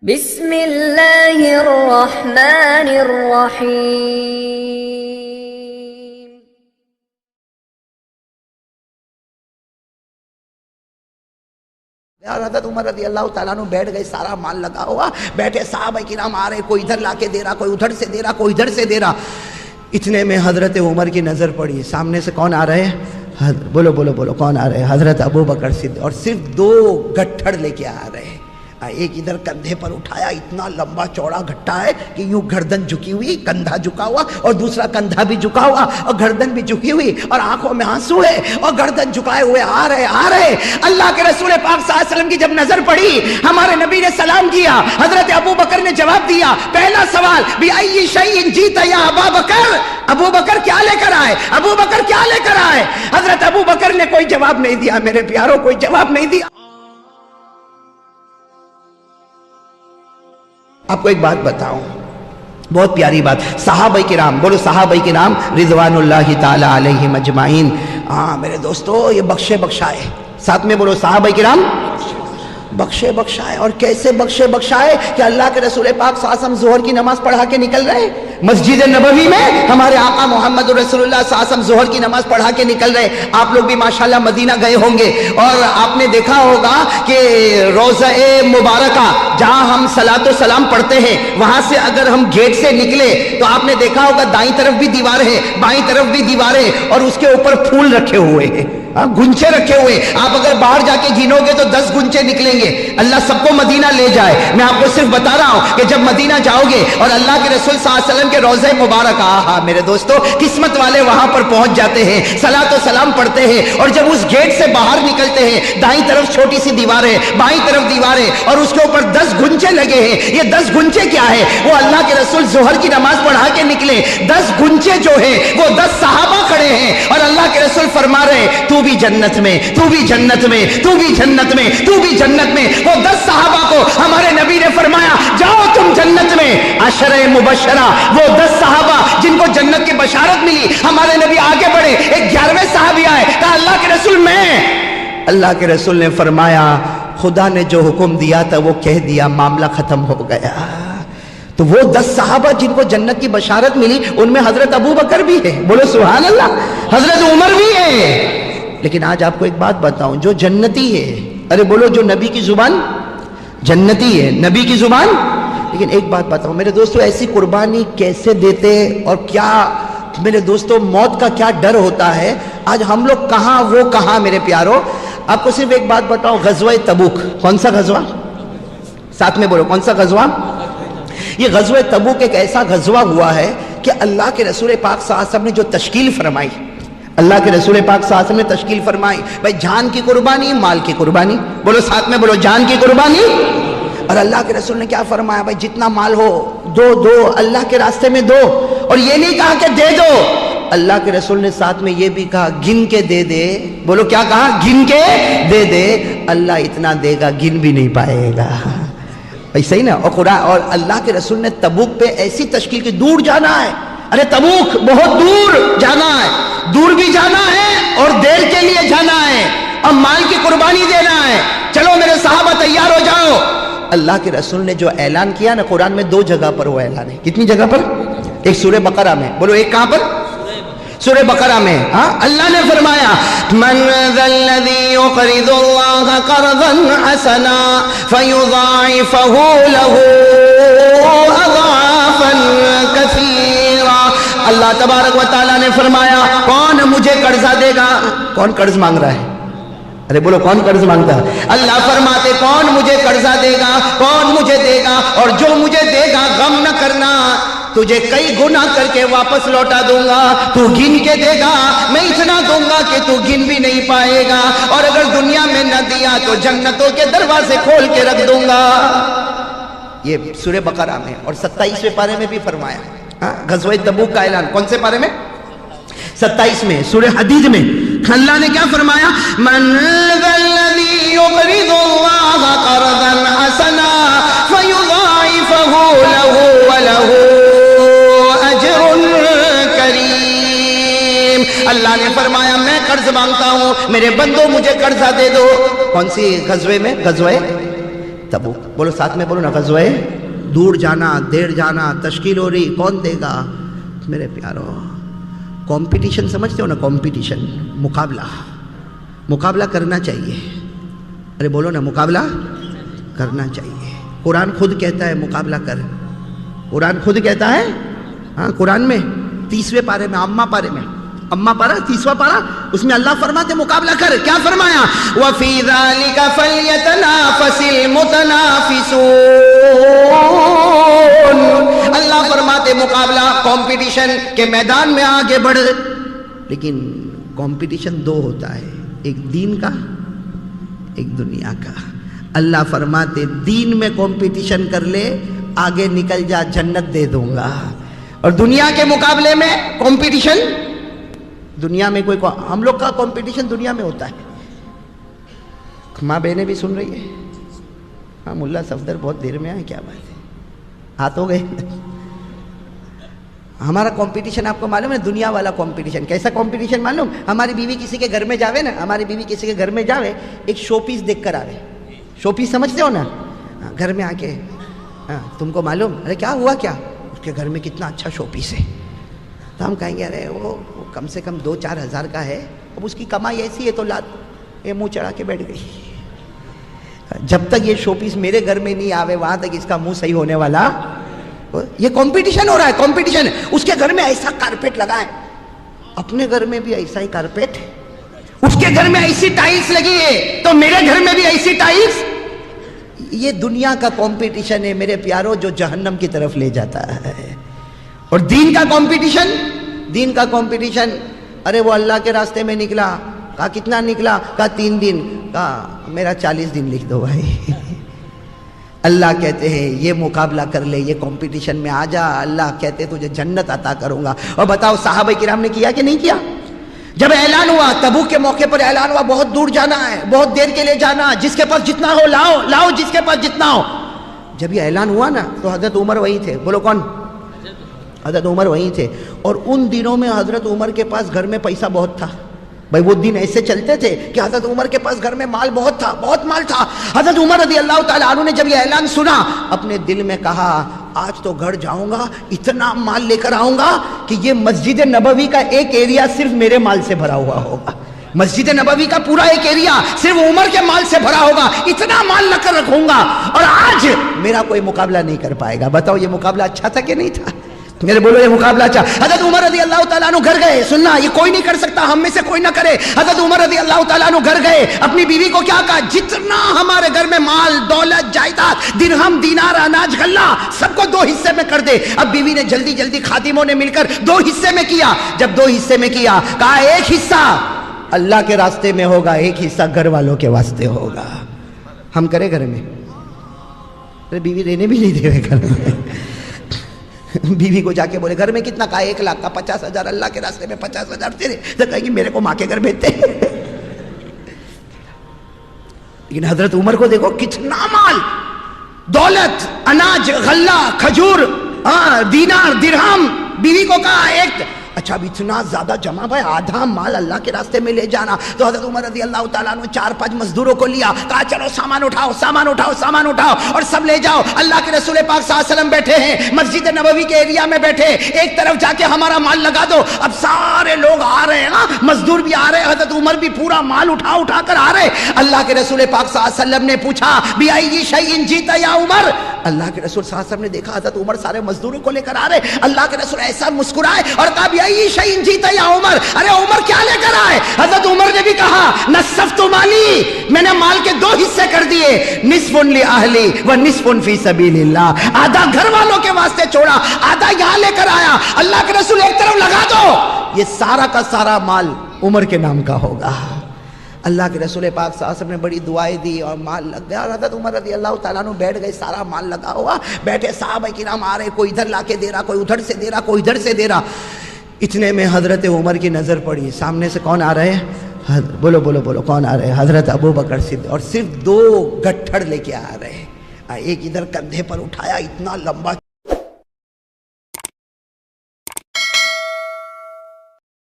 بسم اللہ الرحمن الرحیم۔ حضرت عمر رضی اللہ تعالیٰ عنہ بیٹھ گئے، سارا مال لگا ہوا، بیٹھے صحابہ کرام آ رہے، کوئی ادھر لا کے دے رہا، کوئی ادھر سے دے رہا، کوئی ادھر سے دے رہا۔ اتنے میں حضرت عمر کی نظر پڑی، سامنے سے کون آ رہے ہیں؟ بولو بولو بولو، کون آ رہے ہیں؟ حضرت ابو بکر صدیق، اور صرف دو گٹھڑ لے کے آ رہے ہیں۔ ایک ادھر کندھے پر اٹھایا، اتنا لمبا چوڑا گھٹا ہے کہ یوں گردن جھکی ہوئی، کندھا جھکا ہوا، اور دوسرا کندھا بھی جھکا ہوا اور گردن بھی جھکی ہوئی، اور آنکھوں میں آنسو ہے، اور گردن جھکائے ہوئے آ رہے۔ اللہ کے رسول پاک صلی اللہ علیہ وسلم کی جب نظر پڑی، ہمارے نبی نے سلام کیا، حضرت ابو بکر نے جواب دیا۔ پہلا سوال، بِأَيِّ شَيْءٍ جِئْتَ يَا أَبَا بَكْرَ، ابو بکر کیا لے کر آئے؟ ابو بکر کیا لے کر آئے؟ حضرت ابو بکر نے کوئی جواب نہیں دیا، میرے پیاروں، کوئی جواب نہیں دیا۔ آپ کو ایک بات بتاؤں، بہت پیاری بات، صحابہ کرام، بولو صحابہ کرام رضوان اللہ تعالی علیہم اجمعین۔ میرے دوستو، یہ بخشے بخشائے، ساتھ میں بولو صحابہ کرام بخشے بخشائے۔ اور کیسے بخشے بخشائے کہ اللہ کے رسول پاک صلی اللہ علیہ وسلم ظہر کی نماز پڑھا کے نکل رہے، مسجد نبوی میں ہمارے آقا محمد رسول اللہ صلی اللہ علیہ وسلم ظہر کی نماز پڑھا کے نکل رہے۔ آپ لوگ بھی ماشاءاللہ مدینہ گئے ہوں گے، اور آپ نے دیکھا ہوگا کہ روضہ مبارکہ جہاں ہم صلاۃ و سلام پڑھتے ہیں، وہاں سے اگر ہم گیٹ سے نکلے تو آپ نے دیکھا ہوگا دائیں طرف بھی دیوار ہے، بائیں طرف بھی دیوار ہے، اور اس کے اوپر پھول رکھے ہوئے ہیں، گنچے رکھے ہوئے۔ آپ اگر باہر جا کے گنو گے تو 10 گنچے نکلیں گے۔ اللہ سب کو مدینہ لے جائے، میں آپ کو صرف بتا رہا ہوں کہ جب مدینہ جاؤ گے اور اللہ کے رسول صلی اللہ علیہ وسلم کے روضہ مبارک، میرے دوستو، قسمت والے وہاں پر پہنچ جاتے ہیں، صلاۃ و سلام پڑھتے ہیں، اور جب اس گیٹ سے باہر نکلتے ہیں، دائیں طرف چھوٹی سی دیوار ہے، بائیں طرف دیوار ہے، اور اس کے اوپر 10 گنچے لگے ہیں۔ یہ 10 گنچے کیا ہے؟ وہ اللہ کے رسول ظہر کی نماز پڑھا کے نکلے، 10 گنچے جو ہیں وہ 10 صحابہ کھڑے ہیں، اور اللہ کے رسول فرما رہے تو بھی جنت میں، تو بھی جنت میں، تو بھی جنت میں، تو بھی جنت میں۔ وہ 10 صحابہ کو ہمارے نبی نے فرمایا جاؤ تم جنت میں۔ عشرہ مبشرہ، وہ 10 صحابہ جن کو جنت کی بشارت ملی، ہمارے نبی آگے بڑھے، ایک 11ویں صحابی آئے، کہا اللہ کے رسول میں۔ اللہ کے رسول نے فرمایا خدا نے جو حکم دیا تھا وہ کہہ دیا، معاملہ ختم ہو گیا۔ تو وہ 10 صحابہ جن کو جنت کی بشارت ملی، ان میں حضرت ابو بکر بھی ہے، بولو سبحان اللہ، حضرت عمر بھی ہے۔ لیکن آج آپ کو ایک بات بتاؤں، جو جنتی ہے، ارے بولو جو نبی کی زبان جنتی ہے، نبی کی زبان۔ لیکن ایک بات بتاؤں میرے دوستو، ایسی قربانی کیسے دیتے، اور کیا میرے دوستو موت کا کیا ڈر ہوتا ہے۔ آج ہم لوگ کہاں وہ کہاں، میرے پیاروں۔ آپ کو صرف ایک بات بتاؤں، غزوہ تبوک، کون سا غزوہ؟ ساتھ میں بولو کون سا غزوہ؟ یہ غزوہ تبوک ایک ایسا غزوہ ہوا ہے کہ اللہ کے رسول پاک صلی اللہ علیہ وسلم نے جو تشکیل فرمائی، اللہ کے رسول پاک صلی اللہ علیہ وسلم نے تشکیل فرمائی، بھائی جان کی قربانی، مال کی قربانی، بولو ساتھ میں بولو جان کی قربانی۔ اور اللہ کے رسول نے کیا فرمایا؟ بھائی جتنا مال ہو دو اللہ کے راستے میں دو، اور یہ نہیں کہا کہ دے دو، اللہ کے رسول نے ساتھ میں یہ بھی کہا گن کے دے دے، بولو کیا کہا؟ گن کے دے دے، اللہ اتنا دے گا گن بھی نہیں پائے گا۔ بھائی صحیح نا؟ اور قرآن اور اللہ کے رسول نے تبوک پہ ایسی تشکیل کی، دور جانا ہے، ارے تبوک بہت دور جانا ہے، دور بھی جانا ہے اور دیر کے لیے جانا ہے، اور مال کی قربانی دینا ہے۔ چلو میرے صحابہ تیار ہو جاؤ۔ اللہ کے رسول نے جو اعلان کیا نا، قرآن میں 2 جگہ پر وہ اعلان ہے۔ کتنی جگہ پر؟ ایک سورہ بقرہ میں، بولو ایک کہاں پر؟ سورہ بقرہ میں۔ اللہ نے فرمایا من ذا الذی یقرض اللہ قرضا حسنا فیضاعفہ لہ اضعافا کثیرا۔ اللہ تبارک و تعالیٰ نے فرمایا کون مجھے قرضہ دے گا؟ کون قرض مانگ رہا ہے؟ ارے بولو کون قرض مانگتا ہے؟ اللہ فرماتے کون مجھے قرضہ دے گا، کون مجھے دے گا، اور جو مجھے دے گا غم نہ کرنا، تجھے کئی گنا کر کے واپس لوٹا دوں گا، تو گن کے دے گا، میں اتنا دوں گا کہ تو گن بھی نہیں پائے گا، اور اگر دنیا میں نہ دیا تو جنتوں کے دروازے کھول کے رکھ دوں گا۔ یہ سورہ بقرہ میں، اور 27ویں پارے میں بھی فرمایا غزوہ تبوک کا اعلان۔ کون سے پارے میں؟ 27 میں، سورہ حدید میں اللہ نے کیا فرمایا؟ من ذا الذی یقرض اللہ قرضا حسنا فیضاعفہ لہ ولہ اجر کریم۔ اللہ نے فرمایا میں قرض مانگتا ہوں، میرے بندوں مجھے قرضہ دے دو۔ کون سی غزوے میں؟ غزوہ तबूक। बोलो साथ में बोलो ना, ग़ज़वा दूर जाना, देर जाना, तश्कील हो रही, कौन देगा? मेरे प्यारो, कंपटीशन समझते हो ना, कंपटीशन, मुकाबला, मुकाबला करना चाहिए। अरे बोलो ना, मुकाबला करना चाहिए। कुरान खुद कहता है मुकाबला कर, कुरान खुद कहता है। हाँ, कुरान में 30वें पारे में, अम्मा पारा 30वां पारा, उसमें अल्लाह फरमाते मुकाबला कर। क्या फरमाया? वफ़ी ज़ालिका फ़ल्यतनाफ़सिल मुतनाफ़िसून। अल्लाह फरमाते मुकाबला, कंपटीशन के मैदान में आगे बढ़। लेकिन कंपटीशन दो होता है, एक दीन का, एक दुनिया का। अल्लाह फरमाते दीन में कंपटीशन कर ले, आगे निकल जा, जन्नत दे दूंगा। और दुनिया के मुकाबले में कंपटीशन, दुनिया में कोई, हम लोग का कंपटीशन दुनिया में होता है। माँ बहनें भी सुन रही है? हाँ, मुल्ला सफदर बहुत देर में आए, क्या बात है, हाथ हो गए। हमारा कंपटीशन आपको मालूम है, दुनिया वाला कंपटीशन। कैसा कंपटीशन मालूम? हमारी बीवी किसी के घर में जावे ना, हमारी बीवी किसी के घर में जावे, एक शो पीस देख कर आवे। शो पीस समझते हो ना? घर में आके, हाँ तुमको मालूम, अरे क्या हुआ, क्या उसके घर में कितना अच्छा शो पीस है। तो हम कहेंगे अरे वो कम से कम 2-4 हज़ार का है, अब उसकी कमाई ऐसी है तो लात ये मुंह चढ़ा के बैठ गई। जब तक ये शो पीस मेरे घर में नहीं आवे, वहां तक इसका मुंह सही होने वाला। ये कंपटीशन हो रहा है, कंपटीशन। उसके घर में ऐसा कारपेट लगा है, अपने घर में भी ऐसा ही कारपेट। उसके घर में ऐसी टाइल्स लगी है, तो मेरे घर में भी ऐसी टाइल्स। ये दुनिया का कंपटीशन है मेरे प्यारों, जो जहन्नम की तरफ ले जाता है। और दीन का कंपटीशन, दीन का कंपटीशन, अरे वो अल्लाह के रास्ते में निकला, कहा कितना निकला, कहा 3 दिन, कहा मेरा 40 दिन लिख दो भाई। अल्लाह कहते हैं ये मुकाबला कर ले, ये कंपटीशन में आ जा, अल्लाह कहते तुझे जन्नत अता करूंगा। और बताओ सहाबा किराम ने किया कि नहीं किया? जब ऐलान हुआ, तबूक के मौके पर ऐलान हुआ, बहुत दूर जाना है, बहुत देर के लिए जाना, जिसके पास जितना हो लाओ, लाओ जिसके पास जितना हो। जब ये ऐलान हुआ ना, तो हजरत उमर वहीं थे। बोलो कौन? हजरत उमर वहीं थे। और उन दिनों में हजरत उमर के पास घर में पैसा बहुत था भाई। वो दिन ऐसे चलते थे कि हजरत उमर के पास घर में माल बहुत था, बहुत माल था। हजरत उमर रज़ी अल्लाह ताला अन्हु ने जब ये ऐलान सुना, अपने दिल में कहा आज तो घर जाऊंगा, इतना माल लेकर आऊंगा कि ये मस्जिद नबवी का एक एरिया सिर्फ मेरे माल से भरा हुआ होगा। मस्जिद नबवी का पूरा एक एरिया सिर्फ उमर के माल से भरा होगा, इतना माल लेकर रखूंगा और आज मेरा कोई मुकाबला नहीं कर पाएगा। बताओ ये मुकाबला अच्छा था कि नहीं था? मेरे बोलो ये मुकाबला अच्छा। हजरत उमर रज़ी अल्लाह ताला अन्हु घर गए, सुनना ये कोई नहीं कर सकता, हम में से कोई ना करे। हजरत उमर रज़ी अल्लाह ताला अन्हु घर गए, अपनी बीवी को क्या कहा, जितना हमारे घर में माल, दौलत, जायदाद, दिरहम, दीनार, अनाज, गल्ला, सबको 2 हिस्से में कर दे। अब बीवी ने जल्दी जल्दी खादिमों ने मिलकर 2 हिस्से में किया। जब 2 हिस्से में किया, कहा एक हिस्सा अल्लाह के रास्ते में होगा, एक हिस्सा घर वालों के वास्ते होगा। हम करे घर में? अरे बीवी रहने भी नहीं देवे घर में। बीवी को जाके बोले घर में कितना, कहा 1 लाख का, 50,000 अल्लाह के रास्ते में, 50,000 तेरे। तो कहेगी मेरे को माँ के घर भेजते। लेकिन हजरत उमर को देखो कितना माल, दौलत, अनाज, गल्ला, खजूर, दीनार, दिरहम। बीवी को कहा एक, अच्छा अब इतना ज्यादा जमा भाई, आधा माल अल्लाह के रास्ते में ले जाना। तो हजरत उमर रज़ी अल्लाह ताला अन्हु 4-5 मजदूरों को लिया, कहा चलो सामान उठाओ, सामान उठाओ, सामान उठाओ और सब ले जाओ। अल्लाह के रसूल पाक सल्लल्लाहु अलैहि वसल्लम बैठे हैं, मस्जिद नबवी के एरिया में बैठे, एक तरफ जाके हमारा माल लगा दो। अब सारे लोग आ रहे हैं, मजदूर भी आ रहे हैं, हजरत उमर भी पूरा माल उठा उठा कर आ रहे। अल्लाह के रसूल पाक सल्लल्लाहु अलैहि वसल्लम ने पूछा बिअय्यि शैइन जीता या उमर। अल्लाह के रसूल सल्लल्लाहु अलैहि वसल्लम ने देखा हजरत उमर सारे मजदूरों को लेकर आ रहे। अल्लाह के रसूल ऐसा मुस्कुराए और कहा बिअय्यि शैइन जीता या उमर, अरे उमर क्या लेकर आए? हजरत उमर ने भी कहा नसफ्तु माली, मैंने माल के 2 हिस्से कर दिए, निस्फुन ली अहली व निस्फुन फी सबीलिल्लाह। आधा घर वालों के वास्ते छोड़ा, आधा यहां लेकर आया। अल्लाह के रसूल एक तरफ लगा दो, ये सारा का सारा माल उमर के नाम का होगा। अल्लाह के रसूल पाक सल्लल्लाहु अलैहि वसल्लम ने बड़ी दुआएं दी और माल लग गया। हज़रत उमर रज़ी अल्लाह ताला अन्हु बैठ गए, सारा माल लगा हुआ, बैठे सहाबा किराम आ रहे, कोई इधर लाके दे रहा, कोई उधर से दे रहा, कोई इधर से दे रहा। इतने में हज़रत उमर की नज़र पड़ी, सामने से कौन आ रहे हैं? बोलो बोलो बोलो कौन आ रहे हैं? हज़रत अबू बकर सिद्दीक़। और सिर्फ 2 गट्ठड़ लेके आ रहे हैं। एक इधर कंधे पर उठाया, इतना लंबा